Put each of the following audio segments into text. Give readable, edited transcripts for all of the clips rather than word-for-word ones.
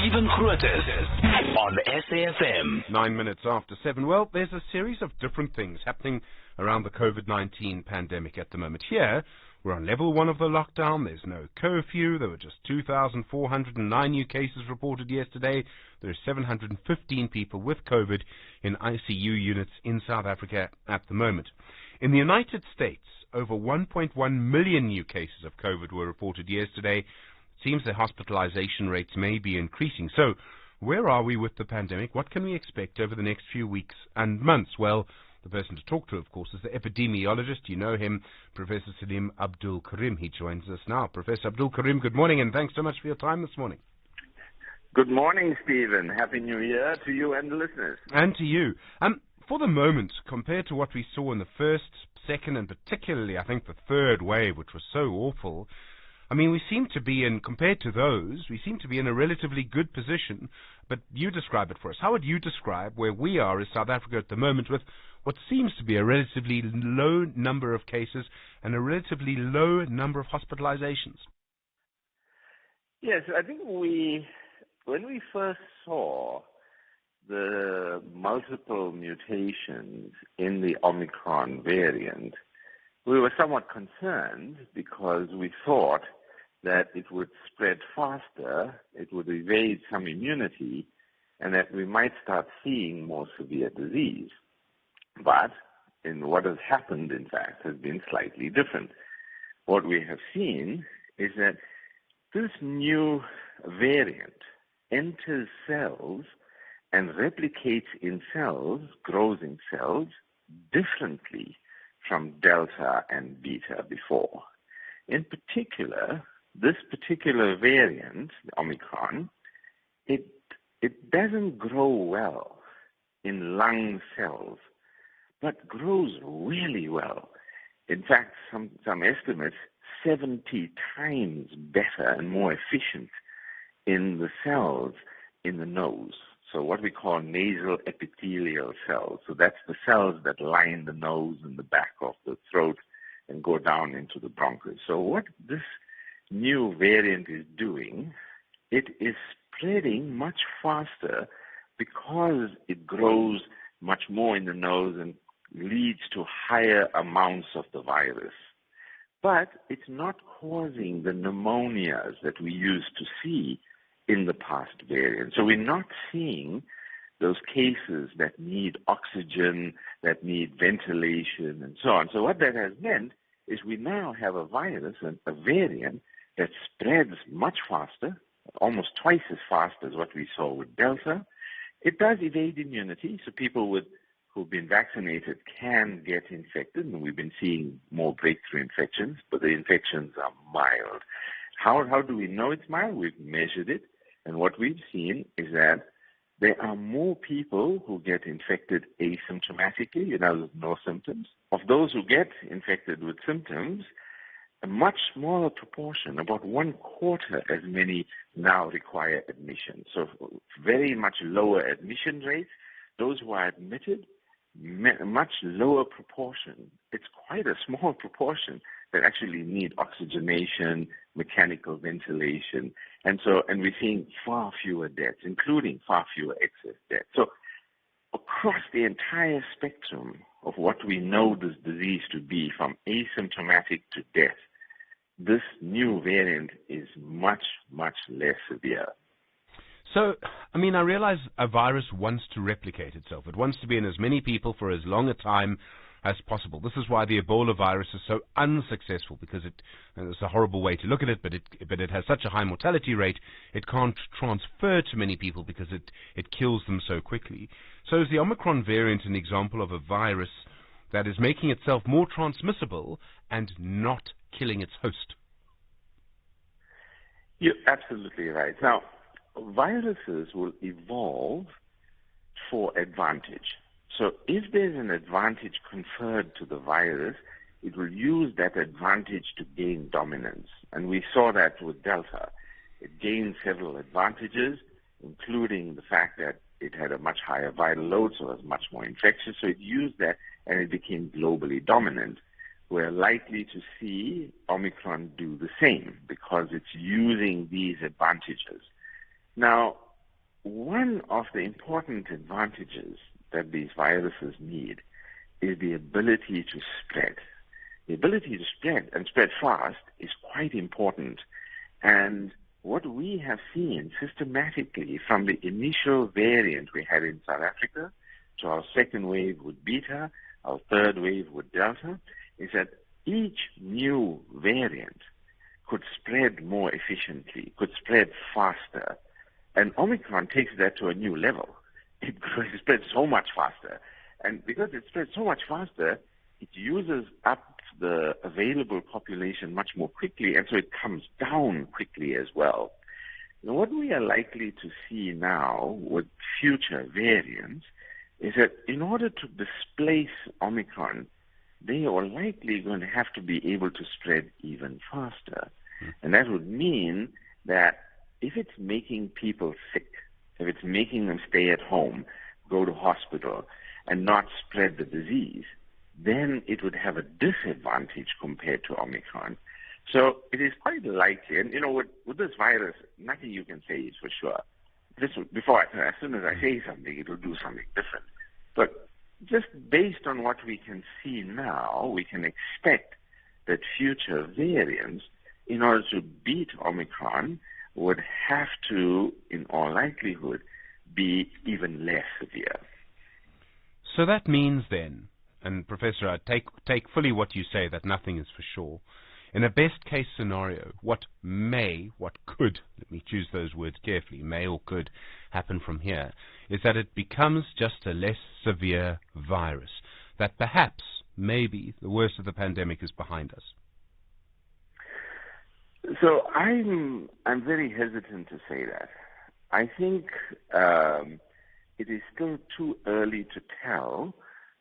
Stephen Grootes on SAFM. 9 minutes after 7. Well, there's a series of different things happening around the COVID-19 pandemic at the moment. Here, we're on level 1 of the lockdown. There's no curfew. There were just 2,409 new cases reported yesterday. There are 715 people with COVID in ICU units in South Africa at the moment. In the United States, over 1.1 million new cases of COVID were reported yesterday. It seems the hospitalization rates may be increasing. So, where are we with the pandemic? What can we expect over the next few weeks and months? Well, the person to talk to, of course, is the epidemiologist. You know him, Professor Salim Abdool Karim. He joins us now. Professor Abdool Karim, good morning, and thanks so much for your time this morning. Good morning, Stephen. Happy New Year to you and the listeners. And to you. For the moment, compared to what we saw in the first, second, and particularly, I think, the third wave, which was so awful, I mean, we seem to be compared to those, we seem to be in a relatively good position. But you describe it for us. How would you describe where we are as South Africa at the moment with what seems to be a relatively low number of cases and a relatively low number of hospitalizations? Yes, I think when we first saw the multiple mutations in the Omicron variant, we were somewhat concerned because we thought that it would spread faster, it would evade some immunity, and that we might start seeing more severe disease. But what has happened, in fact, has been slightly different. What we have seen is that this new variant enters cells and replicates in cells, grows in cells, differently from Delta and Beta before. In particular, this particular variant, Omicron, it doesn't grow well in lung cells, but grows really well. In fact, some estimates, 70 times better and more efficient in the cells in the nose. So what we call nasal epithelial cells. So that's the cells that line the nose and the back of the throat and go down into the bronchus. So what this new variant is doing, it is spreading much faster because it grows much more in the nose and leads to higher amounts of the virus. But it's not causing the pneumonias that we used to see in the past variant. So we're not seeing those cases that need oxygen, that need ventilation, and so on. So what that has meant is we now have a virus, a variant, that spreads much faster, almost twice as fast as what we saw with Delta. It does evade immunity, so people who've been vaccinated can get infected, and we've been seeing more breakthrough infections, but the infections are mild. How do we know it's mild? We've measured it. And what we've seen is that there are more people who get infected asymptomatically, in other words, no symptoms. Of those who get infected with symptoms, a much smaller proportion, about 1/4 as many, now require admission. So very much lower admission rates. Those who are admitted, much lower proportion. It's quite a small proportion that actually need oxygenation, mechanical ventilation. And we're seeing far fewer deaths, including far fewer excess deaths. So across the entire spectrum of what we know this disease to be, from asymptomatic to death, this new variant is much, much less severe. So, I mean, I realize a virus wants to replicate itself. It wants to be in as many people for as long a time as possible. This is why the Ebola virus is so unsuccessful, because it's a horrible way to look at it, but it has such a high mortality rate, it can't transfer to many people because it kills them so quickly. So is the Omicron variant an example of a virus that is making itself more transmissible and not killing its host? You're absolutely right. Now, viruses will evolve for advantage. So if there's an advantage conferred to the virus, it will use that advantage to gain dominance. And we saw that with Delta. It gained several advantages, including the fact that it had a much higher viral load, so it was much more infectious. So it used that, and it became globally dominant. We're likely to see Omicron do the same because it's using these advantages. Now, one of the important advantages that these viruses need is the ability to spread. The ability to spread and spread fast is quite important. And what we have seen systematically from the initial variant we had in South Africa to our second wave with Beta, our third wave with Delta, is that each new variant could spread more efficiently, could spread faster. And Omicron takes that to a new level. It spreads so much faster. And because it spreads so much faster, it uses up the available population much more quickly, and so it comes down quickly as well. Now, what we are likely to see now with future variants is that in order to displace Omicron, they are likely going to have to be able to spread even faster. And that would mean that if it's making people sick, if it's making them stay at home, go to hospital, and not spread the disease, then it would have a disadvantage compared to Omicron. So it is quite likely, and with this virus, nothing you can say is for sure. As soon as I say something, it will do something different. But just based on what we can see now, we can expect that future variants, in order to beat Omicron, would have to, in all likelihood, be even less severe. So that means then, and Professor, I take fully what you say, that nothing is for sure. In a best-case scenario, what could, let me choose those words carefully, may or could happen from here, is that it becomes just a less severe virus, that perhaps, maybe, the worst of the pandemic is behind us. So I'm very hesitant to say that. I think it is still too early to tell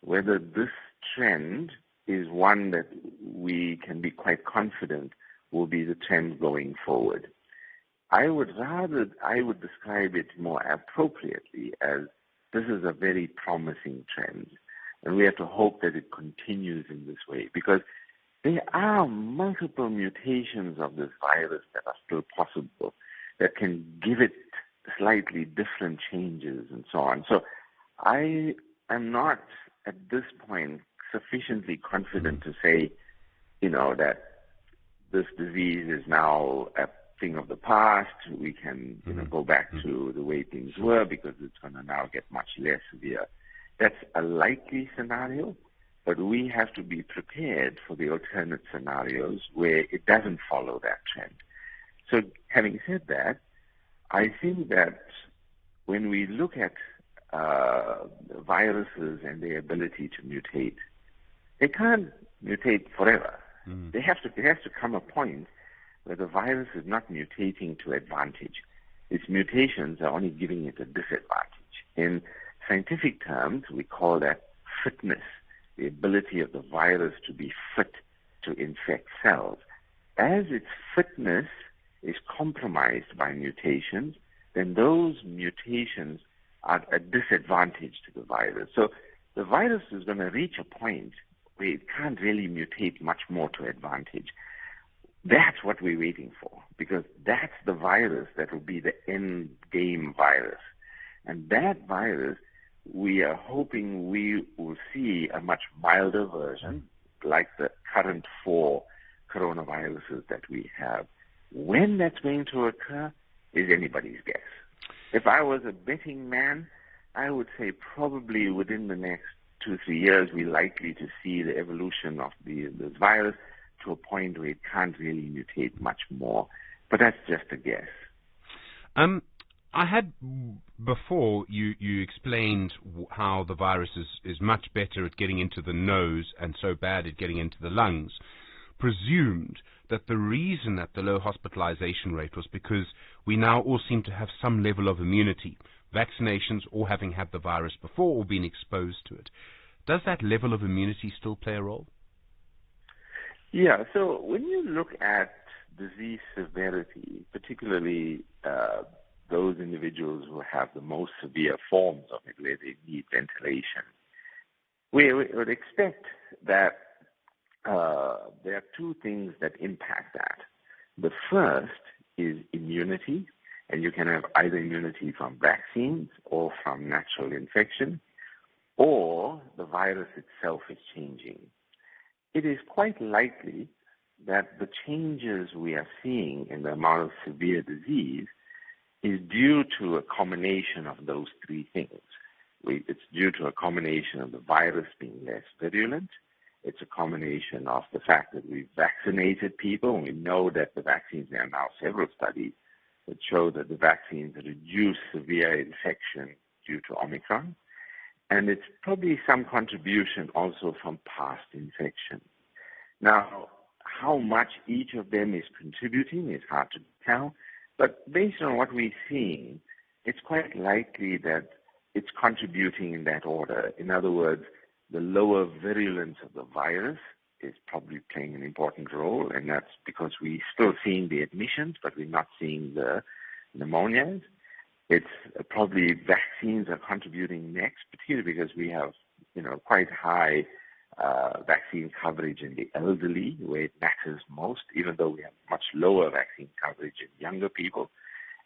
whether this trend is one that we can be quite confident will be the trend going forward. I would describe it more appropriately as this is a very promising trend, and we have to hope that it continues in this way, because there are multiple mutations of this virus that are still possible that can give it slightly different changes and so on. So I am not at this point sufficiently confident to say, that this disease is now a thing of the past. We can, go back to the way things were because it's going to now get much less severe. That's a likely scenario, but we have to be prepared for the alternate scenarios where it doesn't follow that trend. So having said that, I think that when we look at viruses and their ability to mutate, they can't mutate forever. There has to come a point where the virus is not mutating to advantage. Its mutations are only giving it a disadvantage. In scientific terms, we call that fitness, the ability of the virus to be fit to infect cells. As its fitness is compromised by mutations, then those mutations are a disadvantage to the virus. So the virus is going to reach a point where it can't really mutate much more to advantage. That's what we're waiting for, because that's the virus that will be the end game virus. And that virus, we are hoping we will see a much milder version, like the current 4 coronaviruses that we have. When that's going to occur is anybody's guess. If I was a betting man, I would say probably within the next 2-3 years, we're likely to see the evolution of this virus to a point where it can't really mutate much more. But that's just a guess. I had before you explained how the virus is much better at getting into the nose and so bad at getting into the lungs, presumed that the reason that the low hospitalization rate was because we now all seem to have some level of immunity, vaccinations or having had the virus before or been exposed to it. Does that level of immunity still play a role? Yeah, so when you look at disease severity, particularly those individuals who have the most severe forms of it, where they need ventilation, we would expect that there are 2 things that impact that. The first is immunity, And you can have either immunity from vaccines or from natural infection, or the virus itself is changing. It is quite likely that the changes we are seeing in the amount of severe disease is due to a combination of those three things. It's due to a combination of the virus being less virulent. It's a combination of the fact that we've vaccinated people. We know that the vaccines, there are now several studies that show that the vaccines reduce severe infection due to Omicron. And it's probably some contribution also from past infection. Now, how much each of them is contributing is hard to tell, but based on what we're seeing, it's quite likely that it's contributing in that order. In other words, the lower virulence of the virus is probably playing an important role, and that's because we're still seeing the admissions, but we're not seeing the pneumonias. It's probably vaccines are contributing next, particularly because we have, quite high vaccine coverage in the elderly, where it matters most, even though we have much lower vaccine coverage in younger people.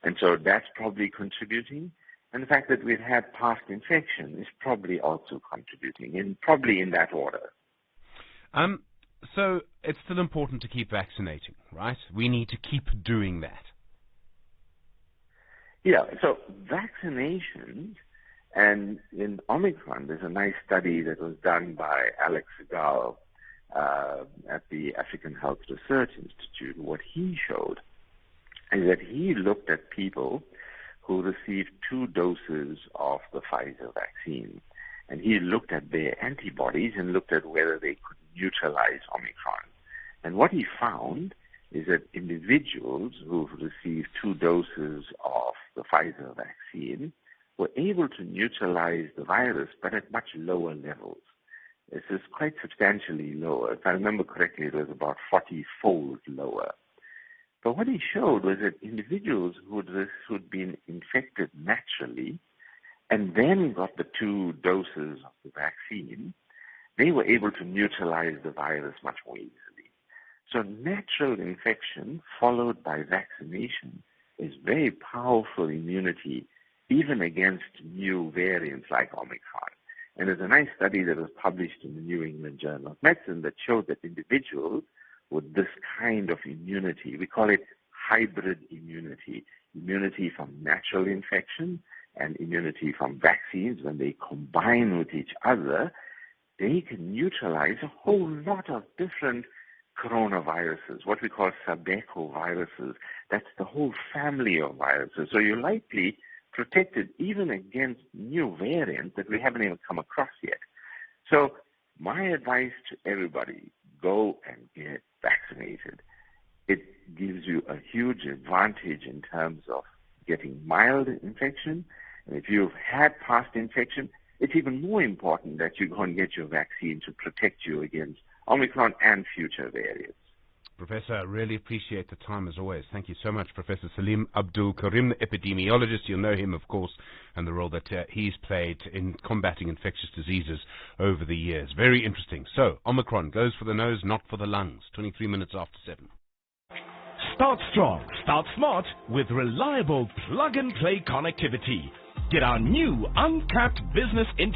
And so that's probably contributing. And the fact that we've had past infection is probably also contributing, and probably in that order. So it's still important to keep vaccinating, right? We need to keep doing that. Yeah, so vaccinations, and in Omicron, there's a nice study that was done by Alex Segal at the African Health Research Institute. What he showed is that he looked at people who received 2 doses of the Pfizer vaccine. And he looked at their antibodies and looked at whether they could neutralize Omicron. And what he found is that individuals who received 2 doses of the Pfizer vaccine were able to neutralize the virus, but at much lower levels. This is quite substantially lower. If I remember correctly, it was about 40-fold lower. But what he showed was that individuals who'd been infected naturally and then got the 2 doses of the vaccine, they were able to neutralize the virus much more easily. So natural infection followed by vaccination is very powerful immunity, even against new variants like Omicron. And there's a nice study that was published in the New England Journal of Medicine that showed that individuals with this kind of immunity, we call it hybrid immunity, immunity from natural infection and immunity from vaccines, when they combine with each other, they can neutralize a whole lot of different coronaviruses, what we call sabecoviruses. That's the whole family of viruses. So you're likely protected even against new variants that we haven't even come across yet. So my advice to everybody, go and get vaccinated. It gives you a huge advantage in terms of getting mild infection. And if you've had past infection, it's even more important that you go and get your vaccine to protect you against Omicron and future variants. Professor, I really appreciate the time as always. Thank you so much, Professor Salim Abdool Karim, the epidemiologist. You'll know him, of course, and the role that he's played in combating infectious diseases over the years. Very interesting. So, Omicron goes for the nose, not for the lungs. 23 minutes after 7. Start strong, start smart with reliable plug-and-play connectivity. Get our new uncapped business